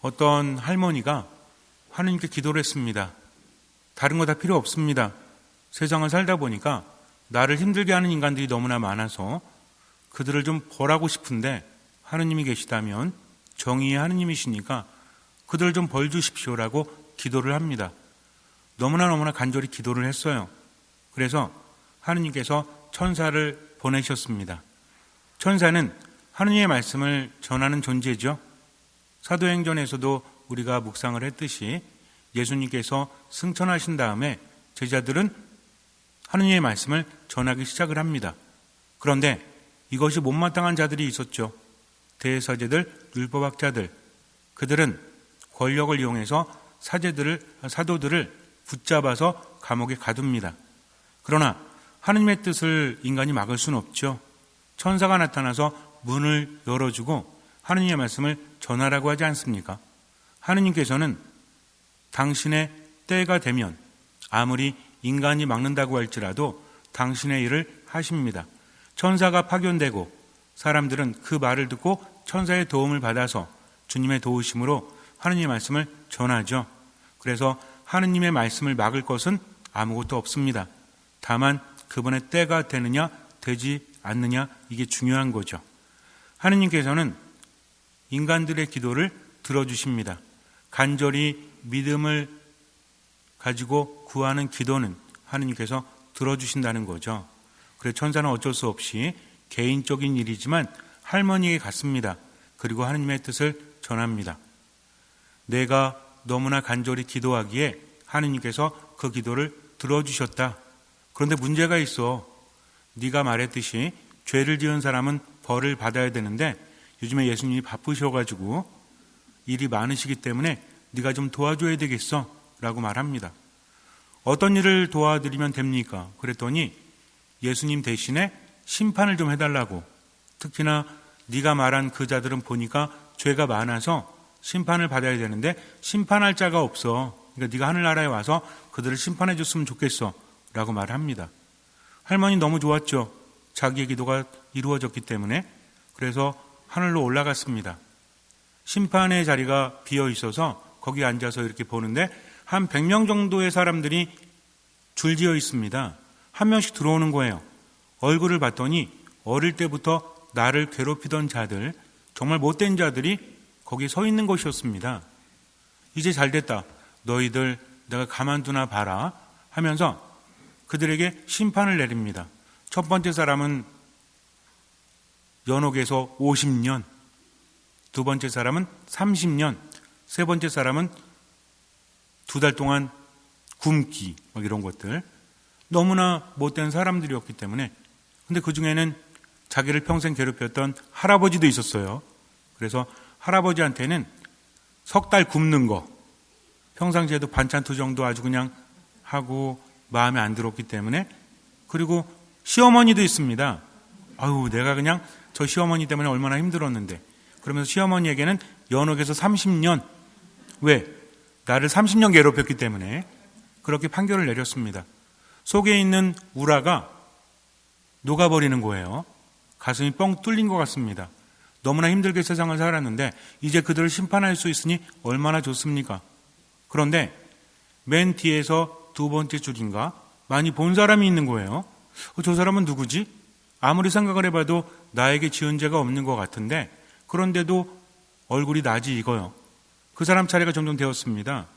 어떤 할머니가 하느님께 기도를 했습니다. 다른 거 다 필요 없습니다. 세상을 살다 보니까 나를 힘들게 하는 인간들이 너무나 많아서 그들을 좀 벌하고 싶은데 하느님이 계시다면 정의의 하느님이시니까 그들을 좀 벌 주십시오라고 기도를 합니다. 너무나 간절히 기도를 했어요. 그래서 하느님께서 천사를 보내셨습니다. 천사는 하느님의 말씀을 전하는 존재죠. 사도행전에서도 우리가 묵상을 했듯이 예수님께서 승천하신 다음에 제자들은 하느님의 말씀을 전하기 시작을 합니다. 그런데 이것이 못마땅한 자들이 있었죠. 대사제들, 율법학자들, 그들은 권력을 이용해서 사도들을 붙잡아서 감옥에 가둡니다. 그러나 하느님의 뜻을 인간이 막을 수는 없죠. 천사가 나타나서 문을 열어주고 하느님의 말씀을 전하라고 하지 않습니까? 하느님께서는 당신의 때가 되면 아무리 인간이 막는다고 할지라도 당신의 일을 하십니다. 천사가 파견되고 사람들은 그 말을 듣고 천사의 도움을 받아서 주님의 도우심으로 하느님의 말씀을 전하죠. 그래서 하느님의 말씀을 막을 것은 아무것도 없습니다. 다만 그분의 때가 되느냐 되지 않느냐, 이게 중요한 거죠. 하느님께서는 인간들의 기도를 들어주십니다. 간절히 믿음을 가지고 구하는 기도는 하느님께서 들어주신다는 거죠. 그래서 천사는 어쩔 수 없이 개인적인 일이지만 할머니에게 갔습니다. 그리고 하느님의 뜻을 전합니다. 내가 너무나 간절히 기도하기에 하느님께서 그 기도를 들어주셨다. 그런데 문제가 있어. 네가 말했듯이 죄를 지은 사람은 벌을 받아야 되는데 요즘에 예수님이 바쁘셔가지고 일이 많으시기 때문에 네가 좀 도와줘야 되겠어 라고 말합니다. 어떤 일을 도와드리면 됩니까? 그랬더니 예수님 대신에 심판을 좀 해달라고. 특히나 네가 말한 그 자들은 보니까 죄가 많아서 심판을 받아야 되는데 심판할 자가 없어. 그러니까 네가 하늘나라에 와서 그들을 심판해 줬으면 좋겠어 라고 말합니다. 할머니 너무 좋았죠. 자기의 기도가 이루어졌기 때문에. 그래서 하늘로 올라갔습니다. 심판의 자리가 비어 있어서 거기 앉아서 이렇게 보는데 한 100명 정도의 사람들이 줄지어 있습니다. 한 명씩 들어오는 거예요. 얼굴을 봤더니 어릴 때부터 나를 괴롭히던 자들, 정말 못된 자들이 거기 서 있는 것이었습니다. 이제 잘 됐다. 너희들 내가 가만두나 봐라 하면서 그들에게 심판을 내립니다. 첫 번째 사람은 연옥에서 50년, 두 번째 사람은 30년, 세 번째 사람은 2달 동안 굶기, 막 이런 것들. 너무나 못된 사람들이었기 때문에. 근데 그 중에는 자기를 평생 괴롭혔던 할아버지도 있었어요. 그래서 할아버지한테는 3달 굶는 거, 평상시에도 반찬 투정도 아주 그냥 하고 마음에 안 들었기 때문에. 그리고 시어머니도 있습니다. 아유, 내가 그냥 저 시어머니 때문에 얼마나 힘들었는데. 그러면서 시어머니에게는 연옥에서 30년. 왜? 나를 30년 괴롭혔기 때문에 그렇게 판결을 내렸습니다. 속에 있는 우라가 녹아버리는 거예요. 가슴이 뻥 뚫린 것 같습니다. 너무나 힘들게 세상을 살았는데 이제 그들을 심판할 수 있으니 얼마나 좋습니까? 그런데 맨 뒤에서 두 번째 줄인가 많이 본 사람이 있는 거예요. 저 사람은 누구지? 아무리 생각을 해봐도 나에게 지은 죄가 없는 것 같은데 그런데도 얼굴이 낯이 익어요. 그 사람 차례가 점점 되었습니다.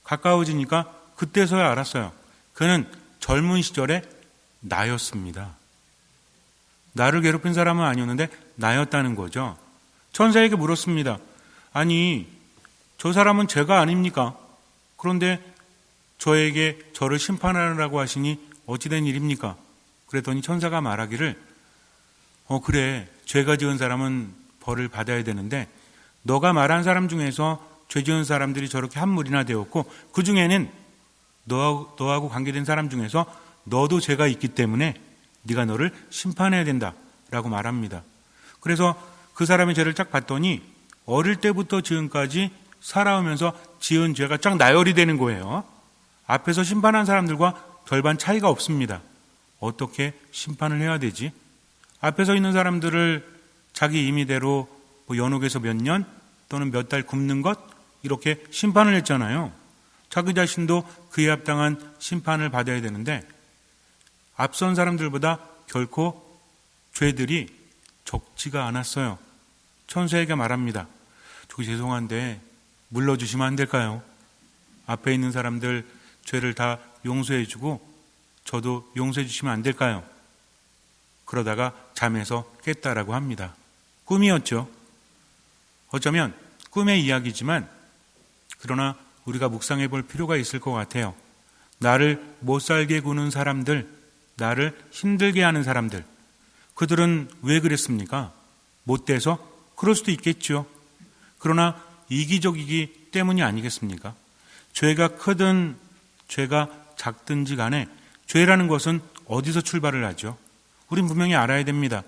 가까워지니까 그때서야 알았어요. 그는 젊은 시절에 나였습니다. 나를 괴롭힌 사람은 아니었는데 나였다는 거죠. 천사에게 물었습니다. 아니, 저 사람은 죄가 아닙니까? 그런데 저에게 저를 심판하라고 하시니 어찌된 일입니까? 그랬더니 천사가 말하기를 그래, 죄가 지은 사람은 벌을 받아야 되는데 너가 말한 사람 중에서 죄 지은 사람들이 저렇게 한 무리나 되었고 그 중에는 너하고 관계된 사람 중에서 너도 죄가 있기 때문에 네가 너를 심판해야 된다라고 말합니다. 그래서 그 사람의 죄를 쫙 봤더니 어릴 때부터 지금까지 살아오면서 지은 죄가 쫙 나열이 되는 거예요. 앞에서 심판한 사람들과 별반 차이가 없습니다. 어떻게 심판을 해야 되지? 앞에 서 있는 사람들을 자기 임의대로 연옥에서 몇 년, 또는 몇 달 굶는 것 이렇게 심판을 했잖아요. 자기 자신도 그에 합당한 심판을 받아야 되는데 앞선 사람들보다 결코 죄들이 적지가 않았어요. 천사에게 말합니다. 저기 죄송한데 물러주시면 안 될까요? 앞에 있는 사람들 죄를 다 용서해주고 저도 용서해 주시면 안 될까요? 그러다가 잠에서 깼다라고 합니다. 꿈이었죠. 어쩌면 꿈의 이야기지만 그러나 우리가 묵상해 볼 필요가 있을 것 같아요. 나를 못 살게 구는 사람들, 나를 힘들게 하는 사람들, 그들은 왜 그랬습니까? 못돼서? 그럴 수도 있겠죠. 그러나 이기적이기 때문이 아니겠습니까? 죄가 크든 죄가 작든지 간에 죄라는 것은 어디서 출발을 하죠? 우린 분명히 알아야 됩니다.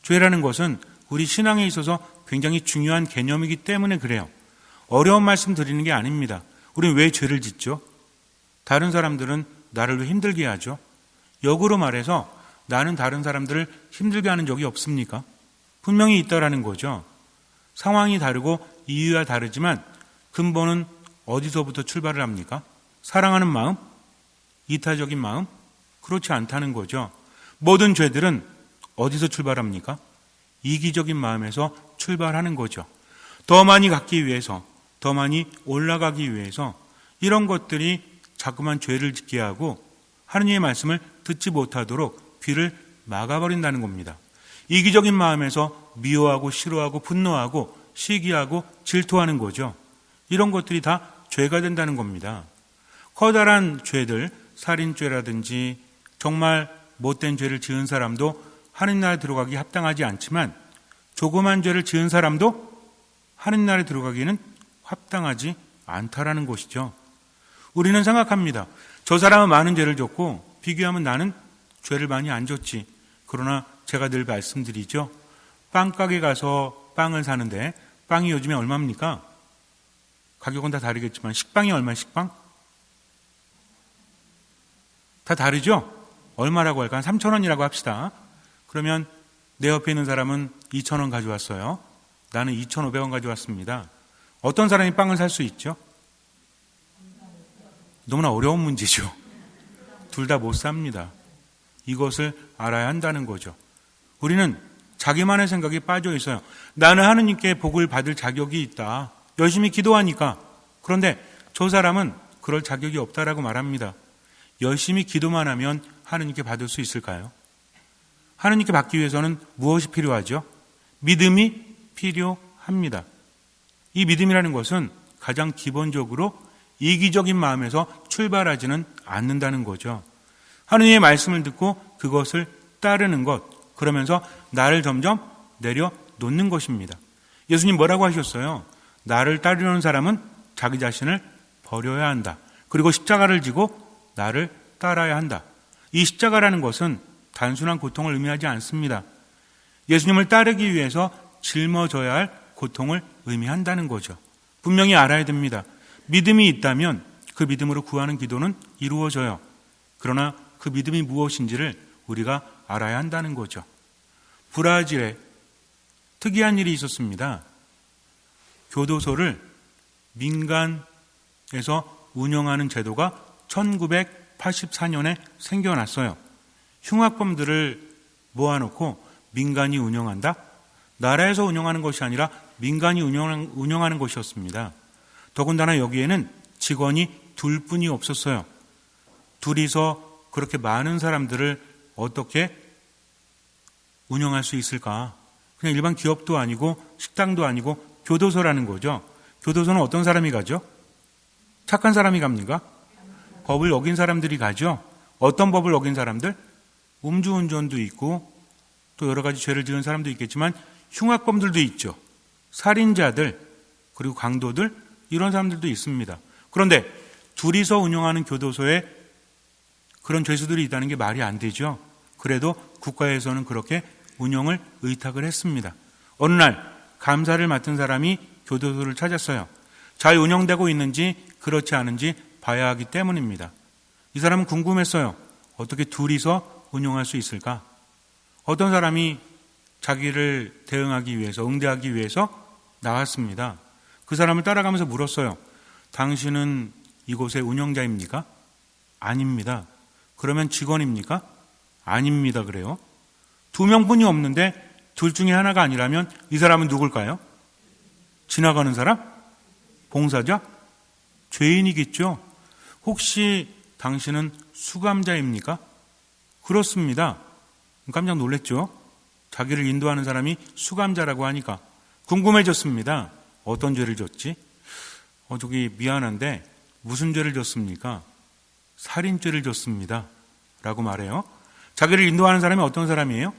죄라는 것은 우리 신앙에 있어서 굉장히 중요한 개념이기 때문에 그래요. 어려운 말씀 드리는 게 아닙니다. 우린 왜 죄를 짓죠? 다른 사람들은 나를 왜 힘들게 하죠? 역으로 말해서 나는 다른 사람들을 힘들게 하는 적이 없습니까? 분명히 있다라는 거죠. 상황이 다르고 이유가 다르지만 근본은 어디서부터 출발을 합니까? 사랑하는 마음? 이타적인 마음? 그렇지 않다는 거죠. 모든 죄들은 어디서 출발합니까? 이기적인 마음에서 출발하는 거죠. 더 많이 갖기 위해서, 더 많이 올라가기 위해서 이런 것들이 자꾸만 죄를 짓게 하고 하느님의 말씀을 듣지 못하도록 귀를 막아버린다는 겁니다. 이기적인 마음에서 미워하고 싫어하고 분노하고 시기하고 질투하는 거죠. 이런 것들이 다 죄가 된다는 겁니다. 커다란 죄들, 살인죄라든지 정말 못된 죄를 지은 사람도 하느님 나라에 들어가기 합당하지 않지만 조그만 죄를 지은 사람도 하느님 나라에 들어가기에는 합당하지 않다라는 것이죠. 우리는 생각합니다. 저 사람은 많은 죄를 졌고 비교하면 나는 죄를 많이 안 졌지. 그러나 제가 늘 말씀드리죠. 빵가게 가서 빵을 사는데 빵이 요즘에 얼마입니까? 가격은 다 다르겠지만 식빵이 얼마예요? 식빵? 다 다르죠? 얼마라고 할까? 한 3,000원이라고 합시다. 그러면 내 옆에 있는 사람은 2,000원 가져왔어요. 나는 2,500원 가져왔습니다. 어떤 사람이 빵을 살 수 있죠? 너무나 어려운 문제죠. 둘 다 못 삽니다. 이것을 알아야 한다는 거죠. 우리는 자기만의 생각에 빠져 있어요. 나는 하느님께 복을 받을 자격이 있다. 열심히 기도하니까. 그런데 저 사람은 그럴 자격이 없다라고 말합니다. 열심히 기도만 하면 하느님께 받을 수 있을까요? 하느님께 받기 위해서는 무엇이 필요하죠? 믿음이 필요합니다. 이 믿음이라는 것은 가장 기본적으로 이기적인 마음에서 출발하지는 않는다는 거죠. 하느님의 말씀을 듣고 그것을 따르는 것, 그러면서 나를 점점 내려놓는 것입니다. 예수님 뭐라고 하셨어요? 나를 따르는 사람은 자기 자신을 버려야 한다. 그리고 십자가를 지고 나를 따라야 한다. 이 십자가라는 것은 단순한 고통을 의미하지 않습니다. 예수님을 따르기 위해서 짊어져야 할 고통을 의미한다는 거죠. 분명히 알아야 됩니다. 믿음이 있다면 그 믿음으로 구하는 기도는 이루어져요. 그러나 그 믿음이 무엇인지를 우리가 알아야 한다는 거죠. 브라질에 특이한 일이 있었습니다. 교도소를 민간에서 운영하는 제도가 1984년에 생겨났어요. 흉악범들을 모아놓고 민간이 운영한다? 나라에서 운영하는 것이 아니라 민간이 운영하는 것이었습니다. 더군다나 여기에는 직원이 둘뿐이 없었어요. 둘이서 그렇게 많은 사람들을 어떻게 운영할 수 있을까? 그냥 일반 기업도 아니고 식당도 아니고 교도소라는 거죠. 교도소는 어떤 사람이 가죠? 착한 사람이 갑니까? 법을 어긴 사람들이 가죠. 어떤 법을 어긴 사람들? 음주운전도 있고 또 여러 가지 죄를 지은 사람도 있겠지만 흉악범들도 있죠. 살인자들 그리고 강도들 이런 사람들도 있습니다. 그런데 둘이서 운영하는 교도소에 그런 죄수들이 있다는 게 말이 안 되죠. 그래도 국가에서는 그렇게 운영을 의탁을 했습니다. 어느 날 감사를 맡은 사람이 교도소를 찾았어요. 잘 운영되고 있는지 그렇지 않은지 봐야 하기 때문입니다. 이 사람은 궁금했어요. 어떻게 둘이서 운영할 수 있을까? 어떤 사람이 자기를 대응하기 위해서 응대하기 위해서 나왔습니다. 그 사람을 따라가면서 물었어요. 당신은 이곳의 운영자입니까? 아닙니다. 그러면 직원입니까? 아닙니다. 그래요. 2명뿐이 없는데 둘 중에 하나가 아니라면 이 사람은 누굴까요? 지나가는 사람? 봉사자? 죄인이겠죠. 혹시 당신은 수감자입니까? 그렇습니다. 깜짝 놀랐죠. 자기를 인도하는 사람이 수감자라고 하니까 궁금해졌습니다. 어떤 죄를 졌지? 저기 미안한데 무슨 죄를 졌습니까? 살인죄를 졌습니다. 라고 말해요. 자기를 인도하는 사람이 어떤 사람이에요?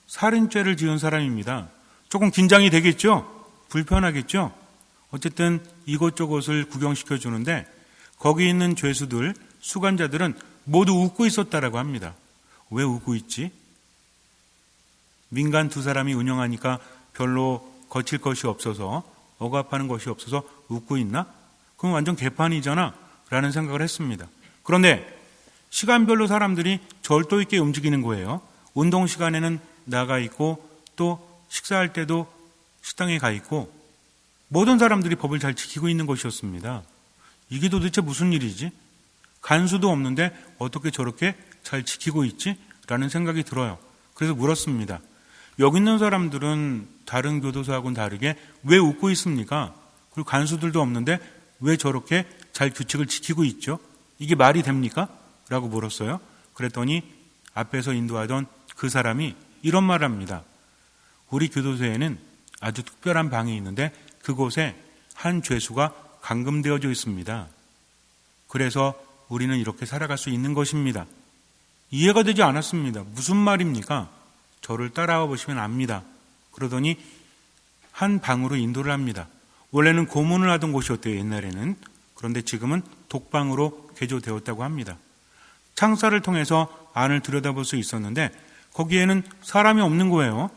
살인죄를 지은 사람입니다. 조금 긴장이 되겠죠? 불편하겠죠? 어쨌든 이곳저곳을 구경시켜 주는데 거기 있는 죄수들, 수감자들은 모두 웃고 있었다라고 합니다. 왜 웃고 있지? 민간 2사람이 운영하니까 별로 거칠 것이 없어서, 억압하는 것이 없어서 웃고 있나? 그럼 완전 개판이잖아 라는 생각을 했습니다. 그런데 시간별로 사람들이 절도 있게 움직이는 거예요. 운동 시간에는 나가 있고 또 식사할 때도 식당에 가 있고 모든 사람들이 법을 잘 지키고 있는 것이었습니다. 이게 도대체 무슨 일이지? 간수도 없는데 어떻게 저렇게 잘 지키고 있지? 라는 생각이 들어요. 그래서 물었습니다. 여기 있는 사람들은 다른 교도소하고는 다르게 왜 웃고 있습니까? 그리고 간수들도 없는데 왜 저렇게 잘 규칙을 지키고 있죠? 이게 말이 됩니까? 라고 물었어요. 그랬더니 앞에서 인도하던 그 사람이 이런 말을 합니다. 우리 교도소에는 아주 특별한 방이 있는데 그곳에 한 죄수가 감금되어져 있습니다. 그래서 우리는 이렇게 살아갈 수 있는 것입니다. 이해가 되지 않았습니다. 무슨 말입니까? 저를 따라와 보시면 압니다. 그러더니 한 방으로 인도를 합니다. 원래는 고문을 하던 곳이었대요, 옛날에는. 그런데 지금은 독방으로 개조되었다고 합니다. 창살을 통해서 안을 들여다볼 수 있었는데 거기에는 사람이 없는 거예요.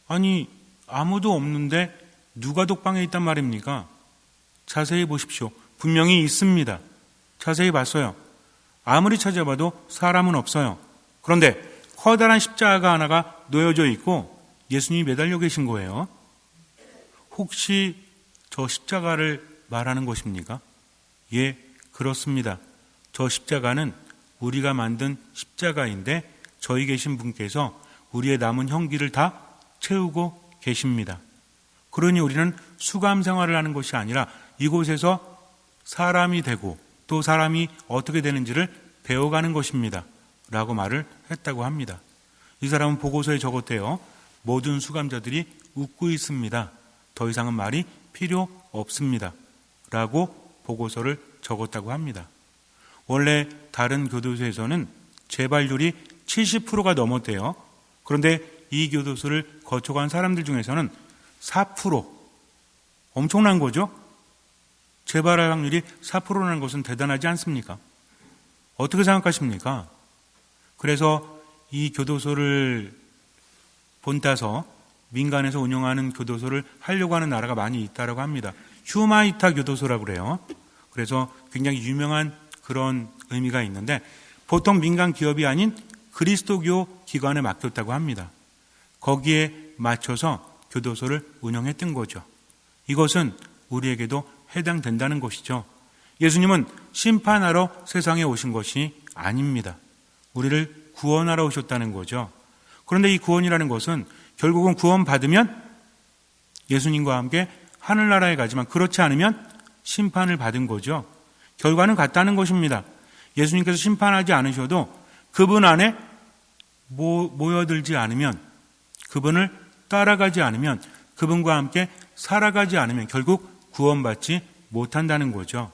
아니, 아무도 없는데 누가 독방에 있단 말입니까? 자세히 보십시오. 분명히 있습니다. 자세히 봤어요. 아무리 찾아봐도 사람은 없어요. 그런데 커다란 십자가 하나가 놓여져 있고 예수님이 매달려 계신 거예요. 혹시 저 십자가를 말하는 것입니까? 예, 그렇습니다. 저 십자가는 우리가 만든 십자가인데 저희 계신 분께서 우리의 남은 형기를 다 채우고 계십니다. 그러니 우리는 수감 생활을 하는 것이 아니라 이곳에서 사람이 되고 또 사람이 어떻게 되는지를 배워가는 것입니다. 라고 말을 했다고 합니다. 이 사람은 보고서에 적었대요. 모든 수감자들이 웃고 있습니다. 더 이상은 말이 필요 없습니다. 라고 보고서를 적었다고 합니다. 원래 다른 교도소에서는 재발률이 70%가 넘었대요. 그런데 이 교도소를 거쳐간 사람들 중에서는 4%, 엄청난 거죠? 재발할 확률이 4%라는 것은 대단하지 않습니까? 어떻게 생각하십니까? 그래서 이 교도소를 본따서 민간에서 운영하는 교도소를 하려고 하는 나라가 많이 있다고 합니다. 휴마이타 교도소라고 그래요. 그래서 굉장히 유명한 그런 의미가 있는데 보통 민간 기업이 아닌 그리스도교 기관에 맡겼다고 합니다. 거기에 맞춰서 교도소를 운영했던 거죠. 이것은 우리에게도 해당된다는 것이죠. 예수님은 심판하러 세상에 오신 것이 아닙니다. 우리를 구원하러 오셨다는 거죠. 그런데 이 구원이라는 것은 결국은 구원받으면 예수님과 함께 하늘나라에 가지만 그렇지 않으면 심판을 받은 거죠. 결과는 같다는 것입니다. 예수님께서 심판하지 않으셔도 그분 안에 모여들지 않으면, 그분을 따라가지 않으면, 그분과 함께 살아가지 않으면 결국 구원받지 못한다는 거죠.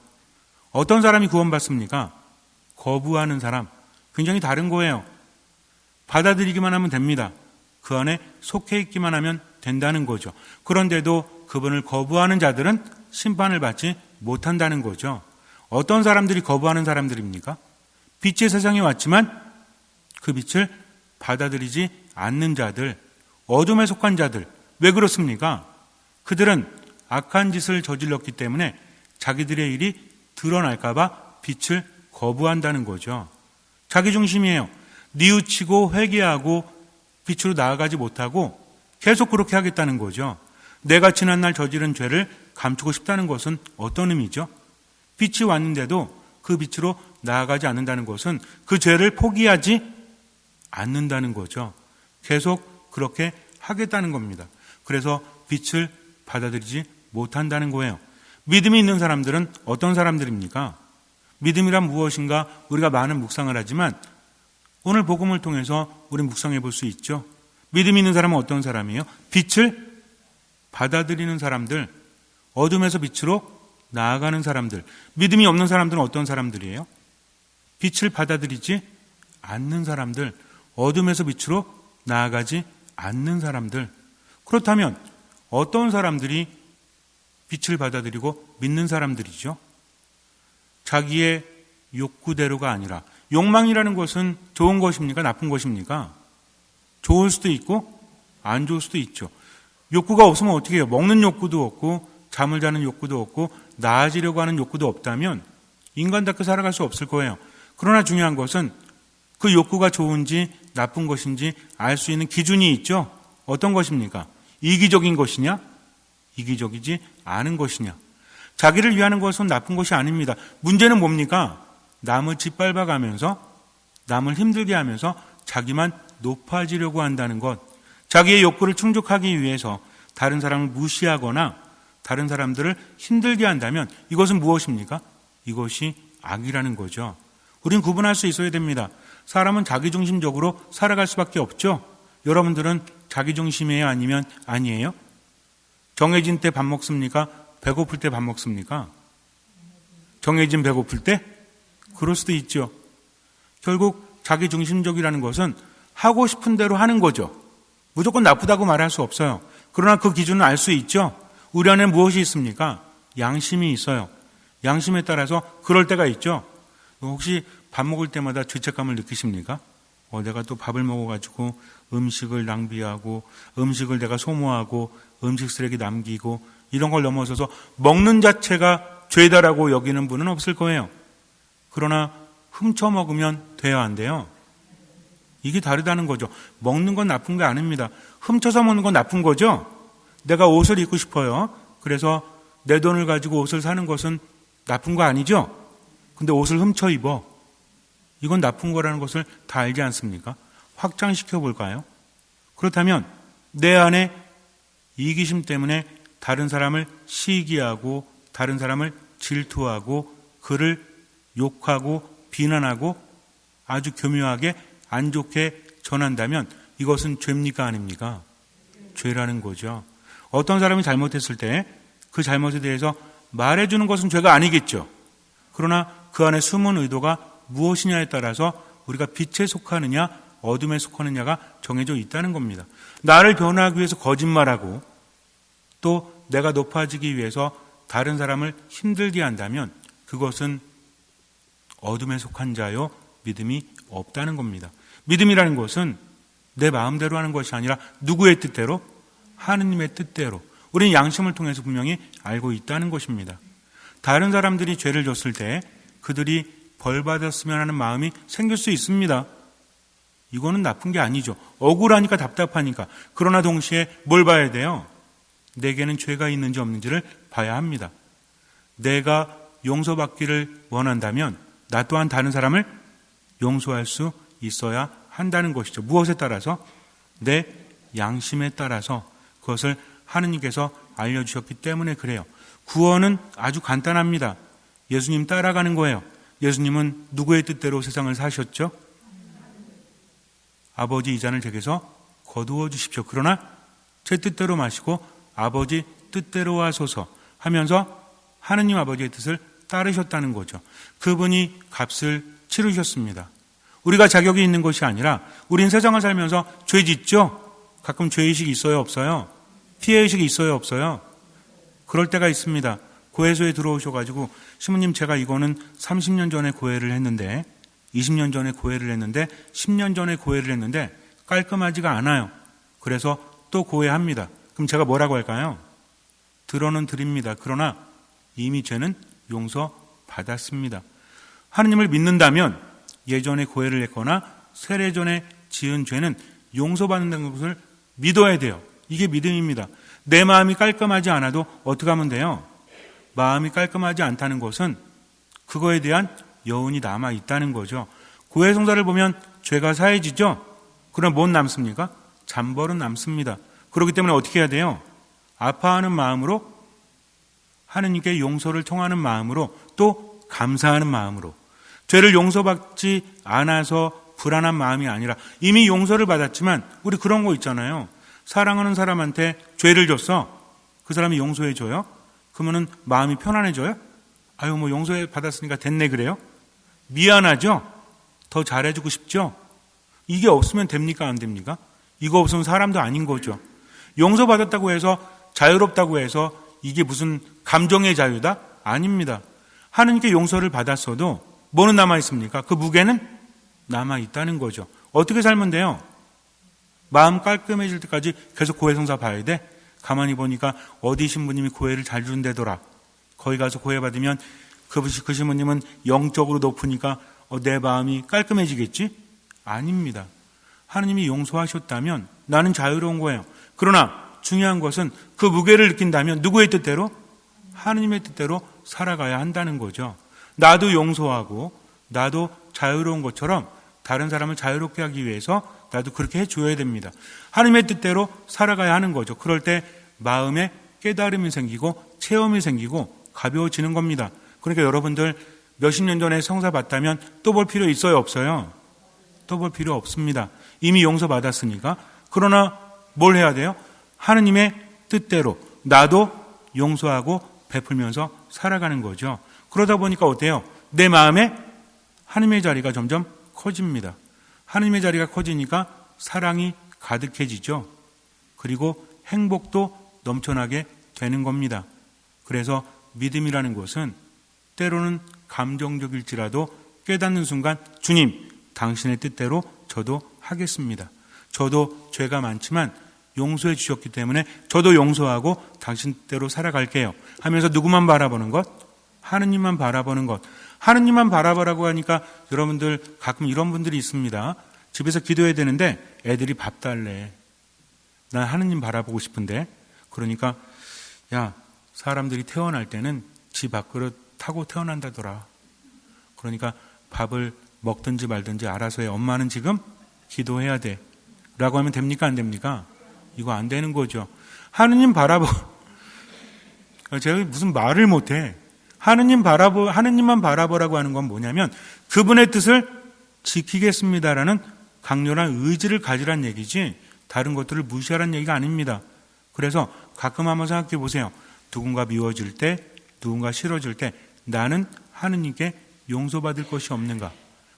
어떤 사람이 구원받습니까? 거부하는 사람. 굉장히 다른 거예요. 받아들이기만 하면 됩니다. 그 안에 속해 있기만 하면 된다는 거죠. 그런데도 그분을 거부하는 자들은 심판을 받지 못한다는 거죠. 어떤 사람들이 거부하는 사람들입니까? 빛의 세상에 왔지만 그 빛을 받아들이지 않는 자들, 어둠에 속한 자들. 왜 그렇습니까? 그들은 악한 짓을 저질렀기 때문에 자기들의 일이 드러날까 봐 빛을 거부한다는 거죠. 자기중심이에요. 뉘우치고 회개하고 빛으로 나아가지 못하고 계속 그렇게 하겠다는 거죠. 내가 지난날 저지른 죄를 감추고 싶다는 것은 어떤 의미죠? 빛이 왔는데도 그 빛으로 나아가지 않는다는 것은 그 죄를 포기하지 않는다는 거죠. 계속 그렇게 하겠다는 겁니다. 그래서 빛을 받아들이지 못한다는 거예요. 믿음이 있는 사람들은 어떤 사람들입니까? 믿음이란 무엇인가 우리가 많은 묵상을 하지만 오늘 복음을 통해서 우리 묵상해 볼 수 있죠. 믿음이 있는 사람은 어떤 사람이에요? 빛을 받아들이는 사람들, 어둠에서 빛으로 나아가는 사람들. 믿음이 없는 사람들은 어떤 사람들이에요? 빛을 받아들이지 않는 사람들, 어둠에서 빛으로 나아가지 않는 사람들. 그렇다면 어떤 사람들이 빛을 받아들이고 믿는 사람들이죠? 자기의 욕구대로가 아니라, 욕망이라는 것은 좋은 것입니까? 나쁜 것입니까? 좋을 수도 있고 안 좋을 수도 있죠. 욕구가 없으면 어떻게 해요? 먹는 욕구도 없고 잠을 자는 욕구도 없고 나아지려고 하는 욕구도 없다면 인간답게 살아갈 수 없을 거예요. 그러나 중요한 것은 그 욕구가 좋은지 나쁜 것인지 알 수 있는 기준이 있죠. 어떤 것입니까? 이기적인 것이냐? 이기적이지 않은 것이냐? 자기를 위하는 것은 나쁜 것이 아닙니다. 문제는 뭡니까? 남을 짓밟아가면서 남을 힘들게 하면서 자기만 높아지려고 한다는 것. 자기의 욕구를 충족하기 위해서 다른 사람을 무시하거나 다른 사람들을 힘들게 한다면 이것은 무엇입니까? 이것이 악이라는 거죠. 우린 구분할 수 있어야 됩니다. 사람은 자기중심적으로 살아갈 수밖에 없죠. 여러분들은 자기중심이에요? 아니면 아니에요? 정해진 때 밥 먹습니까? 배고플 때 밥 먹습니까? 정해진 배고플 때? 그럴 수도 있죠. 결국 자기중심적이라는 것은 하고 싶은 대로 하는 거죠. 무조건 나쁘다고 말할 수 없어요. 그러나 그 기준은 알 수 있죠. 우리 안에 무엇이 있습니까? 양심이 있어요. 양심에 따라서 그럴 때가 있죠. 혹시 밥 먹을 때마다 죄책감을 느끼십니까? 내가 또 밥을 먹어가지고 음식을 낭비하고 음식을 내가 소모하고 음식 쓰레기 남기고 이런 걸 넘어서서 먹는 자체가 죄다라고 여기는 분은 없을 거예요. 그러나 훔쳐 먹으면 돼요, 안 돼요? 이게 다르다는 거죠. 먹는 건 나쁜 게 아닙니다. 훔쳐서 먹는 건 나쁜 거죠. 내가 옷을 입고 싶어요. 그래서 내 돈을 가지고 옷을 사는 것은 나쁜 거 아니죠? 근데 옷을 훔쳐 입어. 이건 나쁜 거라는 것을 다 알지 않습니까? 확장시켜 볼까요? 그렇다면 내 안에 이기심 때문에 다른 사람을 시기하고 다른 사람을 질투하고 그를 욕하고 비난하고 아주 교묘하게 안 좋게 전한다면 이것은 죄입니까? 아닙니까? 죄라는 거죠. 어떤 사람이 잘못했을 때 그 잘못에 대해서 말해주는 것은 죄가 아니겠죠. 그러나 그 안에 숨은 의도가 무엇이냐에 따라서 우리가 빛에 속하느냐 어둠에 속하느냐가 정해져 있다는 겁니다. 나를 변화하기 위해서 거짓말하고 또 내가 높아지기 위해서 다른 사람을 힘들게 한다면 그것은 어둠에 속한 자요 믿음이 없다는 겁니다. 믿음이라는 것은 내 마음대로 하는 것이 아니라 누구의 뜻대로? 하느님의 뜻대로. 우리는 양심을 통해서 분명히 알고 있다는 것입니다. 다른 사람들이 죄를 졌을 때 그들이 벌 받았으면 하는 마음이 생길 수 있습니다. 이거는 나쁜 게 아니죠. 억울하니까 답답하니까. 그러나 동시에 뭘 봐야 돼요? 내게는 죄가 있는지 없는지를 봐야 합니다. 내가 용서받기를 원한다면 나 또한 다른 사람을 용서할 수 있어야 한다는 것이죠. 무엇에 따라서? 내 양심에 따라서 그것을 하느님께서 알려주셨기 때문에 그래요. 구원은 아주 간단합니다. 예수님 따라가는 거예요. 예수님은 누구의 뜻대로 세상을 사셨죠? 아버지 이 잔을 제게서 거두어 주십시오. 그러나 제 뜻대로 마시고 아버지 뜻대로 하소서 하면서 하느님 아버지의 뜻을 따르셨다는 거죠. 그분이 값을 치르셨습니다. 우리가 자격이 있는 것이 아니라 우린 세상을 살면서 죄 짓죠? 가끔 죄의식이 있어요? 없어요? 피해의식이 있어요? 없어요? 그럴 때가 있습니다. 고해소에 들어오셔가지고 시모님 제가 이거는 30년 전에 고해를 했는데 20년 전에 고해를 했는데 10년 전에 고해를 했는데 깔끔하지가 않아요. 그래서 또 고해합니다. 그럼 제가 뭐라고 할까요? 들어는 드립니다. 그러나 이미 죄는 용서받았습니다. 하느님을 믿는다면 예전에 고해를 했거나 세례전에 지은 죄는 용서받는다는 것을 믿어야 돼요. 이게 믿음입니다. 내 마음이 깔끔하지 않아도 어떻게 하면 돼요? 마음이 깔끔하지 않다는 것은 그거에 대한 여운이 남아 있다는 거죠. 고해성사를 보면 죄가 사해지죠. 그럼 뭔 남습니까? 잠벌은 남습니다. 그렇기 때문에 어떻게 해야 돼요? 아파하는 마음으로, 하느님께 용서를 청하는 마음으로, 또 감사하는 마음으로, 죄를 용서받지 않아서 불안한 마음이 아니라 이미 용서를 받았지만, 우리 그런 거 있잖아요. 사랑하는 사람한테 죄를 줬어. 그 사람이 용서해줘요? 그러면은 마음이 편안해져요? 아유, 뭐 용서해 받았으니까 됐네 그래요? 미안하죠? 더 잘해주고 싶죠? 이게 없으면 됩니까? 안 됩니까? 이거 없으면 사람도 아닌 거죠. 용서받았다고 해서, 자유롭다고 해서 이게 무슨 감정의 자유다? 아닙니다. 하느님께 용서를 받았어도 뭐는 남아있습니까? 그 무게는 남아있다는 거죠. 어떻게 살면 돼요? 마음 깔끔해질 때까지 계속 고해성사 봐야 돼? 가만히 보니까 어디 신부님이 고해를 잘 준대더라. 거기 가서 고해 받으면 그 신부님은 영적으로 높으니까 내 마음이 깔끔해지겠지? 아닙니다. 하느님이 용서하셨다면 나는 자유로운 거예요. 그러나 중요한 것은 그 무게를 느낀다면 누구의 뜻대로? 하느님의 뜻대로 살아가야 한다는 거죠. 나도 용서하고 나도 자유로운 것처럼 다른 사람을 자유롭게 하기 위해서 나도 그렇게 해줘야 됩니다. 하느님의 뜻대로 살아가야 하는 거죠. 그럴 때 마음에 깨달음이 생기고 체험이 생기고 가벼워지는 겁니다. 그러니까 여러분들 몇십 년 전에 성사 받다면 또 볼 필요 있어요? 없어요? 또 볼 필요 없습니다. 이미 용서받았으니까. 그러나 뭘 해야 돼요? 하느님의 뜻대로 나도 용서하고 베풀면서 살아가는 거죠. 그러다 보니까 어때요? 내 마음에 하느님의 자리가 점점 커집니다. 하느님의 자리가 커지니까 사랑이 가득해지죠. 그리고 행복도 넘쳐나게 되는 겁니다. 그래서 믿음이라는 것은 때로는 감정적일지라도 깨닫는 순간 주님, 당신의 뜻대로 저도 하겠습니다. 저도 죄가 많지만 용서해 주셨기 때문에 저도 용서하고 당신 뜻대로 살아갈게요 하면서 누구만 바라보는 것? 하느님만 바라보는 것. 하느님만 바라보라고 하니까 여러분들 가끔 이런 분들이 있습니다. 집에서 기도해야 되는데 애들이 밥 달래. 난 하느님 바라보고 싶은데. 그러니까 야, 사람들이 태어날 때는 지 밥그릇 타고 태어난다더라. 그러니까 밥을 먹든지 말든지 알아서 해. 엄마는 지금 기도해야 돼. 라고 하면 됩니까? 안 됩니까? 이거 안 되는 거죠. 하느님만 바라보라고 하는 건 뭐냐면 그분의 뜻을 지키겠습니다라는 강렬한 의지를 가지란 얘기지 다른 것들을 무시하라는 얘기가 아닙니다. 그래서 가끔 한번 생각해 보세요. 누군가 미워질 때, 누군가 싫어질 때 나는 하느님께 용서받을 것이 없는가?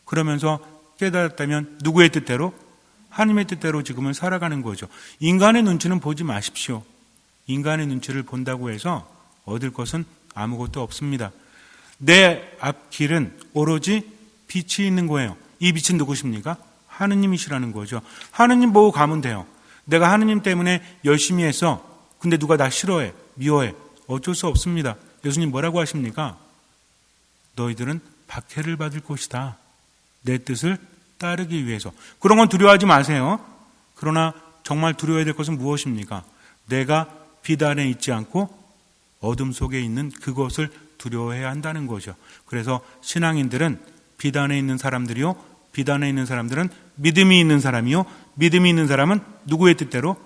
그러면서 깨달았다면 누구의 뜻대로? 하느님의 뜻대로 지금은 살아가는 거죠. 인간의 눈치는 보지 마십시오. 인간의 눈치를 본다고 해서 얻을 것은 아무것도 없습니다. 내 앞길은 오로지 빛이 있는 거예요. 이 빛은 누구십니까? 하느님이시라는 거죠. 하느님 보고 가면 돼요. 내가 하느님 때문에 열심히 했어. 근데 누가 나 싫어해, 미워해. 어쩔 수 없습니다. 예수님 뭐라고 하십니까? 너희들은 박해를 받을 것이다. 내 뜻을 따르기 위해서. 그런 건 두려워하지 마세요. 그러나 정말 두려워야 될 것은 무엇입니까? 내가 빛 안에 있지 않고 어둠 속에 있는 그것을 두려워해야 한다는 거죠. 그래서 신앙인들은 빛 안에 있는 사람들이요, 빛 안에 있는 사람들은 믿음이 있는 사람이요, 믿음이 있는 사람은 누구의 뜻대로?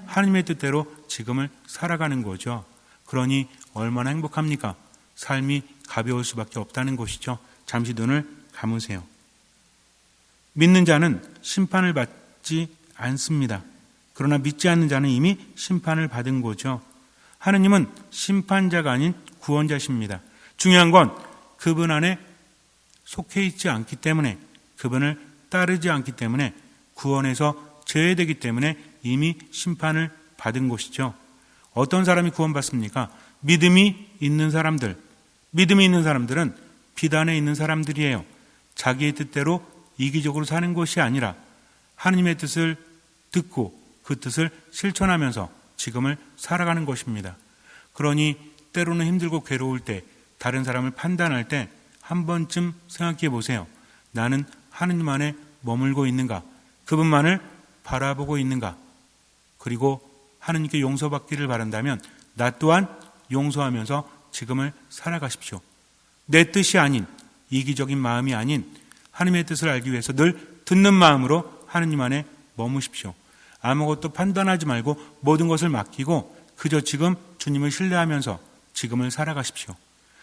하나님의 뜻대로 지금을 살아가는 거죠. 그러니 얼마나 행복합니까? 삶이 가벼울 수밖에 없다는 것이죠. 잠시 눈을 감으세요. 믿는 자는 심판을 받지 않습니다. 그러나 믿지 않는 자는 이미 심판을 받은 거죠. 하느님은 심판자가 아닌 구원자십니다. 중요한 건 그분 안에 속해 있지 않기 때문에, 그분을 따르지 않기 때문에, 구원에서 제외되기 때문에 이미 심판을 받은 것이죠. 어떤 사람이 구원받습니까? 믿음이 있는 사람들. 믿음이 있는 사람들은 빛 안에 있는 사람들이에요. 자기의 뜻대로 이기적으로 사는 것이 아니라 하느님의 뜻을 듣고 그 뜻을 실천하면서 지금을 살아가는 것입니다. 그러니 때로는 힘들고 괴로울 때, 다른 사람을 판단할 때 한 번쯤 생각해 보세요. 나는 하느님 안에 머물고 있는가? 그분만을 바라보고 있는가? 그리고 하느님께 용서받기를 바란다면 나 또한 용서하면서 지금을 살아가십시오. 내 뜻이 아닌, 이기적인 마음이 아닌 하나님의 뜻을 알기 위해서 늘 듣는 마음으로 하느님 안에 머무십시오. 아무것도 판단하지 말고 모든 것을 맡기고 그저 지금 주님을 신뢰하면서 지금을 살아가십시오.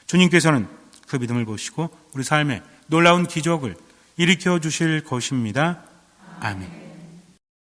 주님께서는 그 믿음을 보시고 우리 삶에 놀라운 기적을 일으켜 주실 것입니다. 아멘.